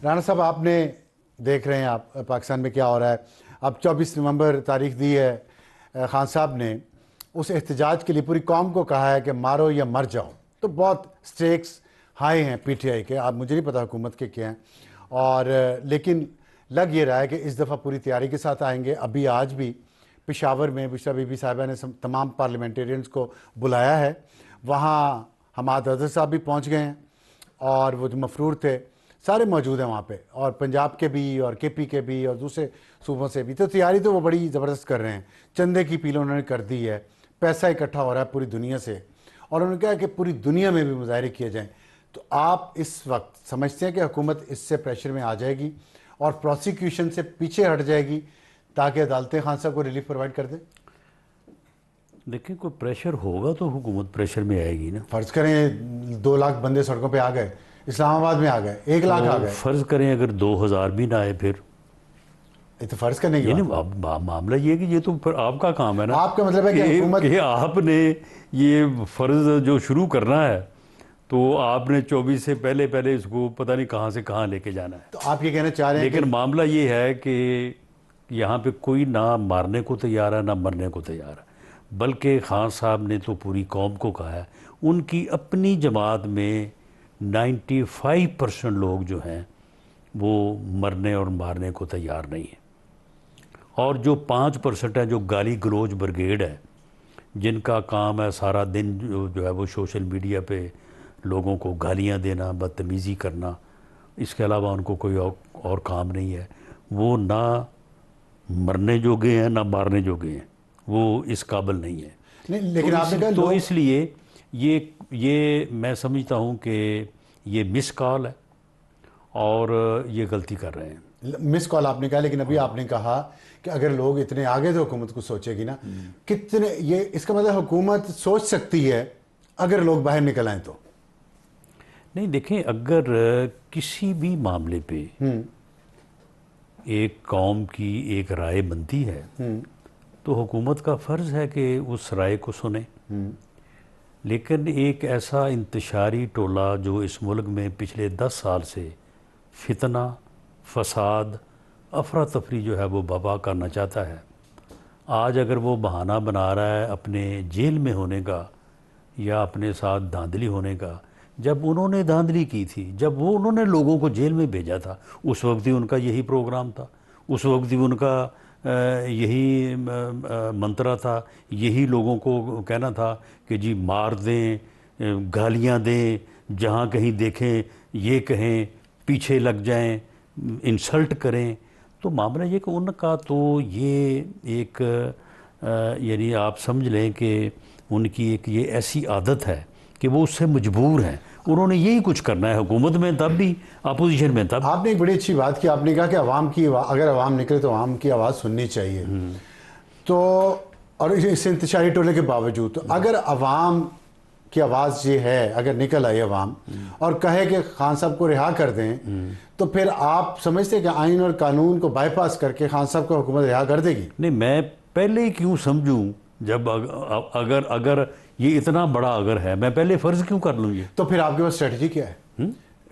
राणा साहब, आपने देख रहे हैं आप पाकिस्तान में क्या हो रहा है। अब 24 नवंबर तारीख दी है, खान साहब ने उस एहतजाज के लिए पूरी कौम को कहा है कि मारो या मर जाओ। तो बहुत स्टेक्स हाई हैं पीटीआई के, आप मुझे नहीं पता हुकूमत के क्या हैं, और लेकिन लग ये रहा है कि इस दफ़ा पूरी तैयारी के साथ आएंगे। अभी आज भी पेशावर में बुशरा बीबी साहिबा ने तमाम पार्लियामेंटेरियंस को बुलाया है। वहाँ हमाद अजहर साहब भी पहुँच गए हैं और वो जो मफरूर थे सारे मौजूद हैं वहाँ पे, और पंजाब के भी और केपी के भी और दूसरे सूबों से भी। तो तैयारी तो वो बड़ी ज़बरदस्त कर रहे हैं। चंदे की अपील उन्होंने कर दी है, पैसा इकट्ठा हो रहा है पूरी दुनिया से, और उन्होंने कहा कि पूरी दुनिया में भी मुजाहरे किए जाएँ। तो आप इस वक्त समझते हैं कि हुकूमत इससे प्रेशर में आ जाएगी और प्रोसिक्यूशन से पीछे हट जाएगी ताकि अदालतें खान साहब को रिलीफ प्रोवाइड कर दें? देखिए, कोई प्रेशर होगा तो हुकूमत प्रेशर में आएगी ना। फ़र्ज़ करें 2 लाख बंदे सड़कों पे आ गए, इस्लामाबाद में आ गए, 1 लाख आ गए। फ़र्ज़ करें अगर 2000 भी ना आए, फिर ये तो फ़र्ज़ करने की यानी बात है। मामला ये है कि ये तो फिर आपका काम है ना। आपका मतलब है कि हुकूमत कि आपने ये फ़र्ज़ जो शुरू करना है तो आपने 24 से पहले पहले इसको पता नहीं कहाँ से कहाँ लेके जाना है। तो आप ये कहना चाह रहे हैं लेकिन कि मामला ये है कि यहाँ पे कोई ना मारने को तैयार है ना मरने को तैयार है, बल्कि खान साहब ने तो पूरी कौम को कहा है। उनकी अपनी जमात में 95% लोग जो हैं वो मरने और मारने को तैयार नहीं है, और जो 5% है जो गाली गलोच ब्रिगेड है, जिनका काम है सारा दिन जो है वो सोशल मीडिया पे लोगों को गालियां देना, बदतमीज़ी करना, इसके अलावा उनको कोई और काम नहीं है। वो ना मरने जोगे हैं ना मारने जोगे हैं, वो इस काबिल नहीं है। नहीं, लेकिन आपने कहा तो इसलिए ये मैं समझता हूँ कि ये मिस कॉल है और ये गलती कर रहे हैं। मिस कॉल आपने कहा, लेकिन अभी आपने कहा कि अगर लोग इतने आगे तो हुकूमत को सोचेगी ना। कितने, ये इसका मतलब हुकूमत सोच सकती है अगर लोग बाहर निकल आए तो? नहीं, देखें, अगर किसी भी मामले पे एक कौम की एक राय बनती है तो हुकूमत का फ़र्ज़ है कि उस राय को सुने। लेकिन एक ऐसा इंतशारी टोला जो इस मुल्क में पिछले 10 साल से फितना, फसाद, अफरा तफरी जो है वो बबा करना चाहता है, आज अगर वो बहाना बना रहा है अपने जेल में होने का या अपने साथ धांधली होने का, जब उन्होंने धांधली की थी, जब वो उन्होंने लोगों को जेल में भेजा था, उस वक्त ही उनका यही प्रोग्राम था, उस वक्त ही उनका यही मंत्रा था, यही लोगों को कहना था कि जी मार दें, गालियां दें, जहाँ कहीं देखें ये कहें, पीछे लग जाएं, इंसल्ट करें। तो मामला ये कि उनका तो ये एक यानी आप समझ लें कि उनकी एक ये ऐसी आदत है कि वो उससे मजबूर हैं। उन्होंने यही कुछ करना है, हुकूमत में तब भी, अपोजिशन में तब। आपने एक बड़ी अच्छी बात की, आपने कहा कि अवाम की अगर अवाम निकले तो अवाम की आवाज़ सुननी चाहिए। तो और इस इंतशारी टोले के बावजूद तो अगर अवाम की आवाज़ ये है, अगर निकल आई अवाम और कहे कि खान साहब को रिहा कर दें, तो फिर आप समझते हैं कि आइन और कानून को बाईपास करके खान साहब को हुकूमत रिहा कर देगी? नहीं, मैं पहले क्यों समझूं, जब अगर ये इतना बड़ा अगर है, मैं पहले फ़र्ज़ क्यों कर लूँ ये? तो फिर आपके पास स्ट्रेटजी क्या है?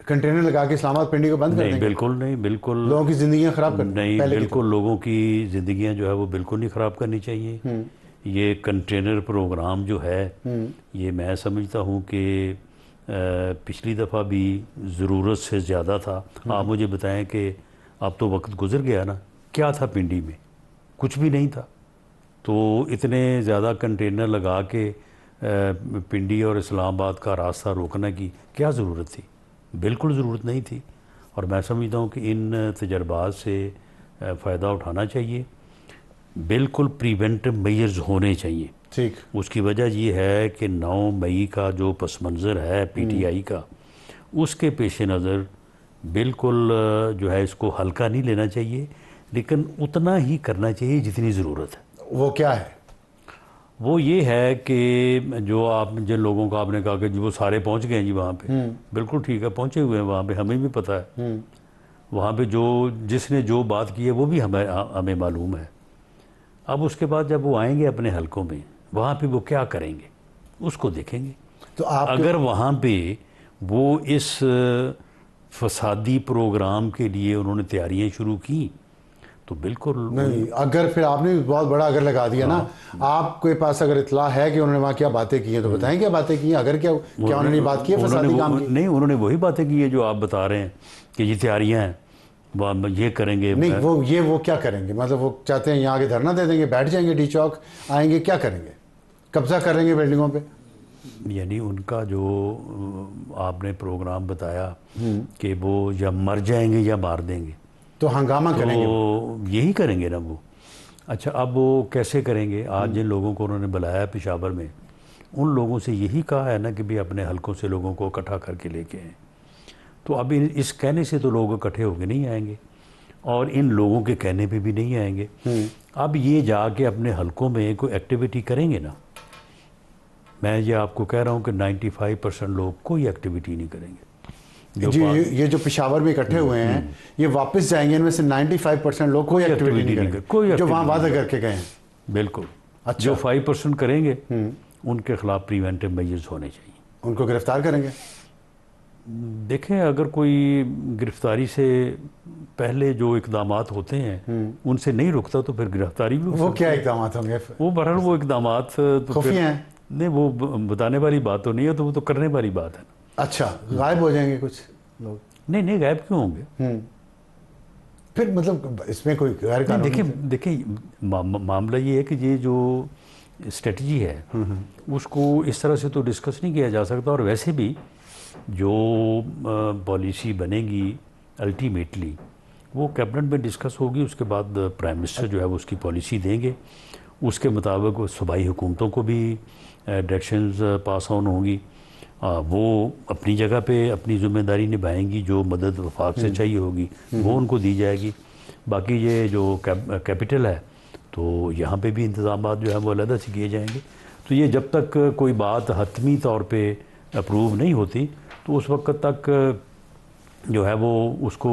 कंटेनर लगा के इस्लामाबाद पिंडी को बंद कर देंगे? बिल्कुल नहीं, बिल्कुल लोगों की जिंदगियां खराब कर नहीं, बिल्कुल लोगों की ज़िंदगियां जो है वो बिल्कुल नहीं ख़राब करनी चाहिए। ये कंटेनर प्रोग्राम जो है ये मैं समझता हूँ कि पिछली दफ़ा भी ज़रूरत से ज़्यादा था। आप मुझे बताएं कि अब तो वक्त गुजर गया ना, क्या था पिंडी में? कुछ भी नहीं था। तो इतने ज़्यादा कंटेनर लगा के पिंडी और इस्लामाबाद का रास्ता रोकने की क्या ज़रूरत थी? बिल्कुल ज़रूरत नहीं थी। और मैं समझता हूँ कि इन तजर्बात से फ़ायदा उठाना चाहिए। बिल्कुल प्रिवेंटिव मेजर्स होने चाहिए। ठीक, उसकी वजह ये है कि 9 मई का जो पस मंज़र है पीटीआई का, उसके पेश नज़र बिल्कुल जो है इसको हल्का नहीं लेना चाहिए, लेकिन उतना ही करना चाहिए जितनी ज़रूरत है। वो क्या है? वो ये है कि जो आप जिन लोगों को आपने कहा कि जी वो सारे पहुंच गए हैं जी वहाँ पे, बिल्कुल ठीक है, पहुंचे हुए हैं वहाँ पे, हमें भी पता है। वहाँ पे जो जिसने जो बात की है वो भी हमें मालूम है। अब उसके बाद जब वो आएंगे अपने हलकों में, वहाँ पे वो क्या करेंगे उसको देखेंगे। तो आप अगर वहाँ पे वो इस फसादी प्रोग्राम के लिए उन्होंने तैयारियां शुरू की तो बिल्कुल नहीं, अगर फिर आपने बहुत बड़ा अगर लगा दिया ना, आपके पास अगर इतला है कि उन्होंने वहाँ क्या बातें की हैं तो बताएं क्या बातें की हैं, अगर क्या उन्होंने बात की है फसादी काम की? नहीं, उन्होंने वही बातें की है जो आप बता रहे हैं कि ये तैयारियां हैं, वो ये करेंगे। नहीं, वो क्या करेंगे? मतलब वो चाहते हैं यहाँ आके धरना दे देंगे, बैठ जाएंगे, डी चौक आएंगे, क्या करेंगे? कब्जा करेंगे बिल्डिंगों पे? यानी उनका जो आपने प्रोग्राम बताया कि वो या मर जाएंगे या मार देंगे, तो हंगामा करेंगे, तो यही करेंगे ना वो। अच्छा, अब वो कैसे करेंगे? आज जिन लोगों को उन्होंने बुलाया पेशावर में, उन लोगों से यही कहा है ना कि भी अपने हलकों से लोगों को इकट्ठा करके लेके आए। तो अब इस कहने से तो लोग इकट्ठे होके नहीं आएंगे और इन लोगों के कहने पे भी नहीं आएंगे। अब ये जाके अपने हलकों में कोई एक्टिविटी करेंगे ना, मैं ये आपको कह रहा हूँ कि 95% लोग कोई एक्टिविटी नहीं करेंगे। ये जो पेशावर में इकट्ठे हुए हैं, ये वापस जाएंगे, इनमें से 95% लोग कोई एक्टिविटी नहीं करेंगे, जो वहाँ वादा करके गए हैं। बिल्कुल। अच्छा। जो 5% करेंगे उनके खिलाफ प्रिवेंटिव मेजर्स होने चाहिए, उनको गिरफ्तार करेंगे। देखें, अगर कोई गिरफ्तारी से पहले जो इकदामात होते हैं उनसे नहीं रुकता तो फिर गिरफ्तारी भी वो क्या इकदामात होंगे? वो बहरहाल वो इकदामात तो खुफिया हैं? नहीं, वो बताने वाली बात तो नहीं है, तो वो तो करने वाली बात है। अच्छा, गायब हो जाएंगे कुछ लोग? नहीं, गायब क्यों होंगे? फिर मतलब इसमें कोई गैर कानूनी? देखिए मामला ये है कि ये जो स्ट्रेटजी है उसको इस तरह से तो डिस्कस नहीं किया जा सकता। और वैसे भी जो पॉलिसी बनेगी अल्टीमेटली वो कैबिनेट में डिस्कस होगी, उसके बाद प्राइम मिनिस्टर जो है वो उसकी पॉलिसी देंगे, उसके मुताबिक वो सूबाई हुकूमतों को भी डायरेक्शंस पास ऑन होंगी, वो अपनी जगह पे अपनी ज़िम्मेदारी निभाएंगी, जो मदद वफाक से चाहिए होगी वो उनको दी जाएगी। बाकी ये जो कैपिटल है तो यहाँ पे भी इंतज़ाम जो है वो अलग से किए जाएंगे। तो ये जब तक कोई बात हतमी तौर पे अप्रूव नहीं होती तो उस वक्त तक जो है वो उसको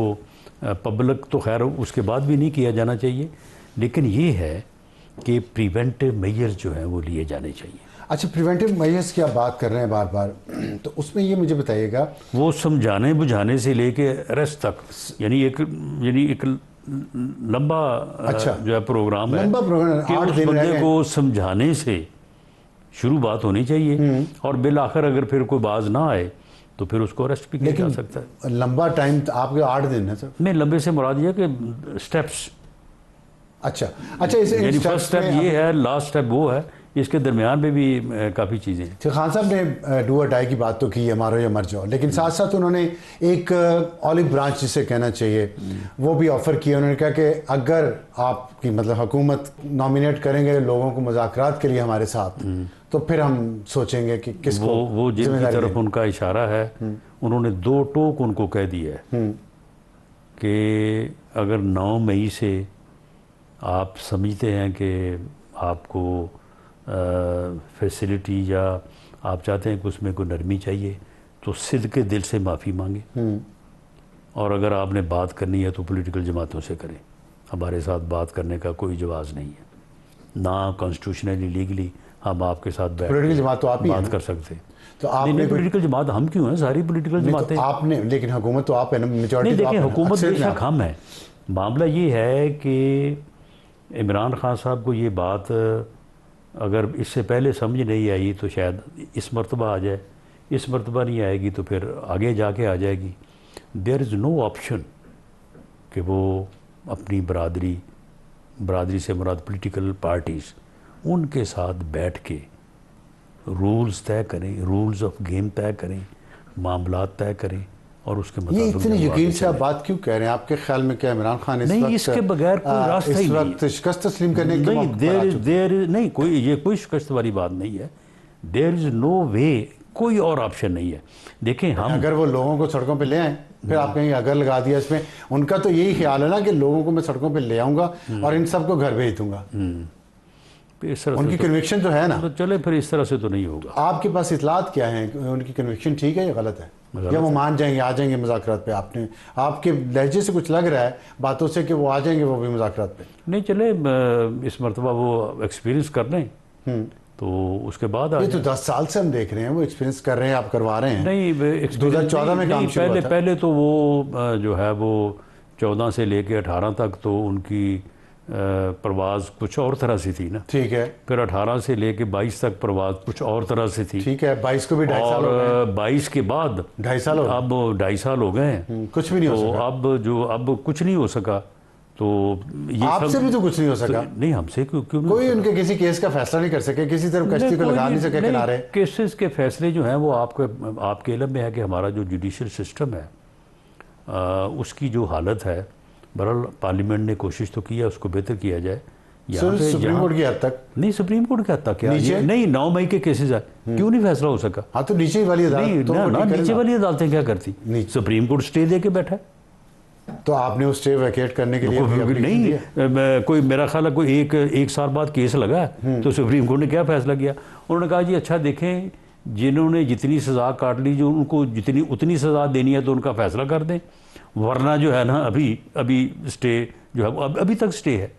पब्लिक तो खैर उसके बाद भी नहीं किया जाना चाहिए, लेकिन ये है कि प्रिवेंटिव मेजर्स जो हैं वो लिए जाने चाहिए। अच्छा, प्रिवेंटिव मेजर्स की आप बात कर रहे हैं बार बार, तो उसमें ये मुझे बताइएगा, वो समझाने बुझाने से लेके अरेस्ट तक, यानी एक लंबा अच्छा, जो है प्रोग्राम है, लंबा प्रोग्राम, कि उस बंदे को समझाने से शुरू बात होनी चाहिए और बिल आखिर अगर फिर कोई बाज ना आए तो फिर उसको अरेस्ट भी किया जा सकता है। लंबा टाइम आपके 8 दिन है सर? नहीं, लंबे से मुराद ये कि स्टेप्स। अच्छा, यानी फर्स्ट स्टेप ये है, लास्ट स्टेप वो है, इसके दरमियान में भी काफ़ी चीज़ें हैं। तो खान साहब ने डू और डाई की बात तो की है, मारो या मर जाओ, लेकिन साथ साथ उन्होंने एक ऑलिव ब्रांच जिसे कहना चाहिए वो भी ऑफर किया। उन्होंने कहा कि अगर आपकी मतलब हुकूमत नॉमिनेट करेंगे लोगों को मुज़ाकरात के लिए हमारे साथ, तो फिर हम सोचेंगे कि किसको वो जिनकी तरफ उनका इशारा है, उन्होंने 2 टोक उनको कह दिया है कि अगर 9 मई से आप समझते हैं कि आपको फैसिलिटी या आप चाहते हैं कि उसमें कोई नरमी चाहिए तो सिद्क़े दिल से माफ़ी मांगे, और अगर आपने बात करनी है तो पॉलिटिकल जमातों से करें। हमारे साथ बात करने का कोई जवाज़ नहीं है, ना कॉन्स्टिट्यूशनली लीगली हम आपके साथ बैठ पॉलिटिकल जमात तो आप ही बात कर सकते हैं। तो आपने पॉलिटिकल जमात हम क्यों हैं? सारी पॉलिटिकल जमातें तो आपने, लेकिन हुकूमत तो आप है ना, मेजॉरिटी। नहीं, देखिए हुकूमत बेशक हम है, मामला ये है कि इमरान खान साहब को ये बात अगर इससे पहले समझ नहीं आई तो शायद इस मरतबा आ जाए, इस मरतबा नहीं आएगी तो फिर आगे जाके आ जाएगी। देयर इज़ नो ऑप्शन कि वो अपनी बरादरी से मुराद पॉलिटिकल पार्टीज़ उनके साथ बैठ के रूल्स तय करें, रूल्स ऑफ गेम तय करें, मामलात तय करें और उसके मुताबिक। ये इतनी यकीन से आप बात क्यों कह रहे हैं? आपके ख्याल में क्या इमरान खान नहीं, इसके बगैर कोई रास्ता ही नहीं, इस वक्त शिकस्त तस्लीम करने की नहीं, नहीं, कोई शिकस्त वाली बात नहीं है। देयर इज़ नो वे, कोई और ऑप्शन नहीं है। देखें, हम अगर वो लोगों को सड़कों पे ले आए, फिर आप कहीं अगर लगा दिया इसमें, उनका तो यही ख्याल है ना कि लोगों को मैं सड़कों पे ले आऊँगा और इन सबको घर भेज दूँगा। इस तरह उनकी कन्विक्शन तो है ना। तो चले, फिर इस तरह से तो नहीं होगा। आपके पास इतलात क्या है? उनकी कन्विक्शन ठीक है या गलत है? या वो मान जाएंगे, आ जाएंगे मुज़ाकरात पे? आपके लहजे से कुछ लग रहा है बातों से कि वो आ जाएंगे वो भी मुज़ाकरात पे। नहीं, चले इस मरतबा वो एक्सपीरियंस कर लें, तो उसके बाद ये तो 10 साल से हम देख रहे हैं, वो एक्सपीरियंस कर रहे हैं, आप करवा रहे हैं। नहीं 2014 में काम शुरू हुआ था। पहले तो वो जो है वो 14 से लेके 18 तक तो उनकी प्रवास कुछ और तरह से थी ना। ठीक है। फिर 18 से लेके 22 तक प्रवास कुछ और तरह से थी। ठीक है, 22 को भी 2.5 साल हो गए। और 22 के बाद 2.5 साल हो गए। अब 2.5 साल हो गए हैं। कुछ भी नहीं हो सका। अब कुछ नहीं हो सका। तो ये आपसे भी तो कुछ नहीं हो सका। नहीं, हमसे क्यों नहीं कोई उनके किसी केस का फैसला नहीं कर सके, किसी तरफ कश्ती को लगा नहीं सके किनारे। केसेस के फैसले जो हैं वो आपके इल्म में है कि हमारा जो जुडिशियल सिस्टम है उसकी जो हालत है, बहरहाल पार्लियामेंट ने कोशिश तो की है उसको बेहतर किया जाए। सुप्रीम कोर्ट की हद तक नहीं, सुप्रीम कोर्ट की हद तक क्या नहीं, 9 मई के केसेस है, क्यों नहीं फैसला हो सका? हाँ, तो नीचे वाली अदालत नीचे वाली अदालतें क्या करती? सुप्रीम कोर्ट स्टे दे के बैठा है। तो आपने उस स्टे वैकेट करने के लिए नहीं, कोई मेरा ख्याल है कोई एक साल बाद केस लगा तो सुप्रीम कोर्ट ने क्या फैसला किया? उन्होंने कहा जी अच्छा देखें, जिन्होंने जितनी सज़ा काट ली, जो उनको उतनी सज़ा देनी है तो उनका फैसला कर दें, वरना जो है ना अभी स्टे जो है अभी तक स्टे है।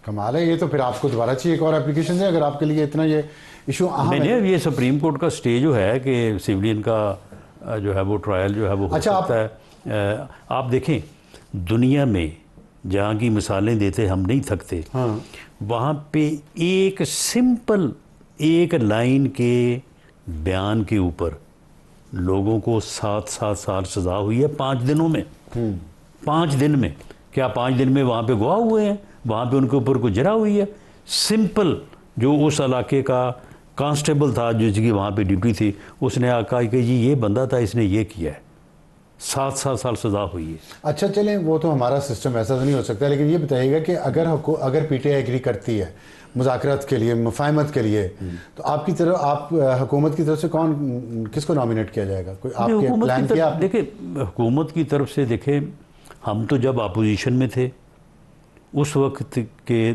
कमाल है, ये तो फिर आपको दोबारा चाहिए एक और एप्लीकेशन दें अगर आपके लिए इतना ये इशू अहम है। ये सुप्रीम कोर्ट का स्टे जो है कि सिविलियन का जो है वो ट्रायल जो है वो हो सकता है। आप देखें दुनिया में जहाँ की मिसालें देते हम नहीं थकते। हाँ। वहाँ पे एक सिंपल एक लाइन के बयान के ऊपर लोगों को 7-7 साल सज़ा हुई है 5 दिनों में। 5 दिन में, क्या 5 दिन में वहाँ पे गवाह हुए हैं? वहाँ पे उनके ऊपर कुछ जरा हुई है? सिंपल जो उस इलाके का कांस्टेबल था जिसकी वहाँ पे ड्यूटी थी, उसने कहा कि जी ये बंदा था, इसने ये किया है, 7-7 साल सज़ा हुई है। अच्छा चलें, वो तो हमारा सिस्टम ऐसा तो नहीं हो सकता, लेकिन ये बताइएगा कि अगर पीटीआई एग्री करती है मुज़ाकरात के लिए, मुफाहमत के लिए, तो आपकी तरफ हुकूमत की तरफ से किसको नॉमिनेट किया जाएगा? कोई आपके प्लान किया? देखिए हुकूमत की तरफ से देखें, हम तो जब अपोजिशन में थे उस वक्त के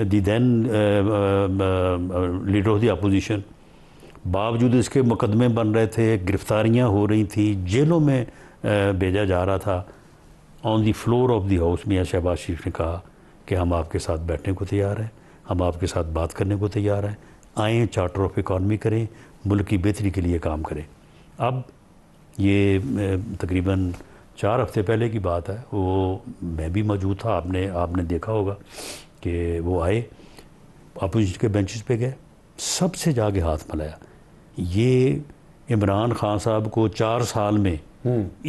the then leader of the opposition, बावजूद इसके मुकदमे बन रहे थे, गिरफ्तारियां हो रही थी, जेलों में भेजा जा रहा था, on the floor of the house मियां शहबाज शरीफ ने कहा कि हम आपके साथ बैठने को तैयार हैं, हम आपके साथ बात करने को तैयार हैं, आएँ चार्टर ऑफ इकॉनमी करें, मुल्क की बेहतरी के लिए काम करें। अब ये तकरीबन 4 हफ्ते पहले की बात है, वो मैं भी मौजूद था, आपने देखा होगा कि वो आए, अपोजिशन के बेंचेस पे गए, सबसे जाके हाथ मिलाया। ये इमरान खान साहब को 4 साल में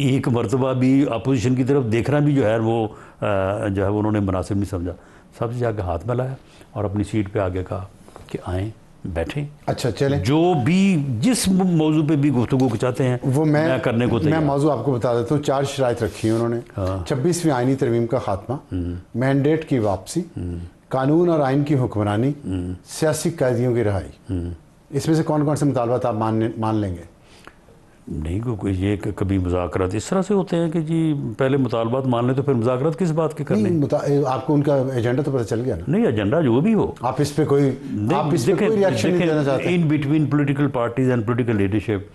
एक मरतबा भी अपोजिशन की तरफ देखना भी जो है वो जो है उन्होंने मुनासिब नहीं समझा। सबसे जाके हाथ मिलाया और अपनी सीट पे आगे कहा कि आएँ बैठें। अच्छा चलें, जो भी जिस मौजू पे भी गुफ्तगू चाहते हैं वो मैं करने को तैयार। मैं मौजू आपको बता देता हूँ। 4 शराइत रखी है उन्होंने। 26वीं आइनी तरमीम का खात्मा, मैंडेट की वापसी, कानून और आइन की हुक्मरानी, सियासी कैदियों की रिहाई। इसमें से कौन कौन से मुतालबात आप मान लेंगे? नहीं, कोई ये कभी मुज़ाकरात इस तरह से होते हैं कि जी पहले मुतालबात मान लें तो फिर मुज़ाकरात किस बात के करने? आपको उनका एजेंडा तो पता चल गया ना? नहीं, एजेंडा जो भी हो, आप इस पे कोई रिएक्शन नहीं देना चाहते? In between political parties and political leadership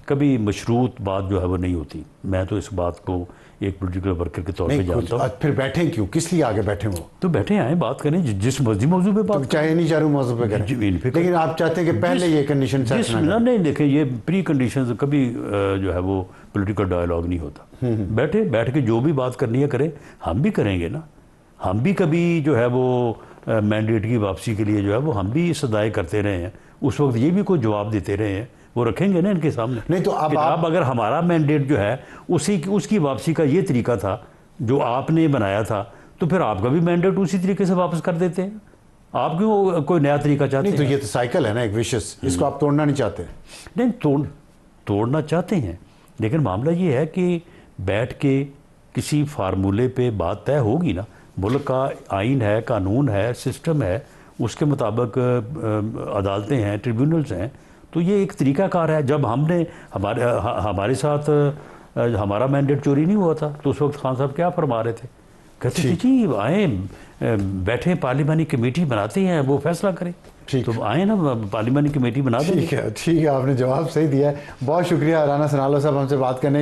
कभी मशरूत बात जो है वो नहीं होती। मैं तो इस बात को एक पॉलिटिकल वर्कर के तौर पे जानता हूँ। फिर बैठे क्यों, किस लिए आगे बैठे वो? तो बैठे आए, बात करें जिस मर्जी मौजू पे बात, चाहे नहीं चाहे मौजू पे करें, लेकिन आप चाहते हैं कि पहले ये कंडीशन नहीं देखें, ये प्री कंडीशन कभी जो है वो पॉलिटिकल डायलॉग नहीं होता। बैठ के जो भी बात करनी है करें, हम भी करेंगे ना। हम भी कभी जो है वो मैंडेट की वापसी के लिए जो है वो हम भी सदाएं करते रहे हैं, उस वक्त ये भी कोई जवाब देते रहे हैं, वो रखेंगे ना इनके सामने। नहीं तो अब आप अगर हमारा मैंडेट जो है उसकी वापसी का ये तरीका था जो आपने बनाया था, तो फिर आपका भी मैंडेट उसी तरीके से वापस कर देते हैं। आप क्यों कोई नया तरीका चाहते हैं? नहीं, तो ये तो साइकिल है ना, एक विशेष, इसको आप तोड़ना नहीं चाहते? नहीं, तोड़ना चाहते हैं, लेकिन मामला ये है कि बैठ के किसी फार्मूले पे बात तय होगी ना। मुल्क का आइन है, कानून है, सिस्टम है, उसके मुताबिक अदालतें हैं, ट्रिब्यूनल्स हैं, तो ये एक तरीकाकार है। जब हमारे साथ हमारा मैंडेट चोरी नहीं हुआ था तो उस वक्त खान साहब क्या फरमा रहे थे? कहते थे जी आए बैठे, पार्लिमानी कमेटी बनाते हैं, वो फैसला करें। तो आए ना, पार्लिमानी कमेटी बना दें। ठीक है, आपने जवाब सही दिया है। बहुत शुक्रिया राना सनाउल्लाह साहब हमसे बात करने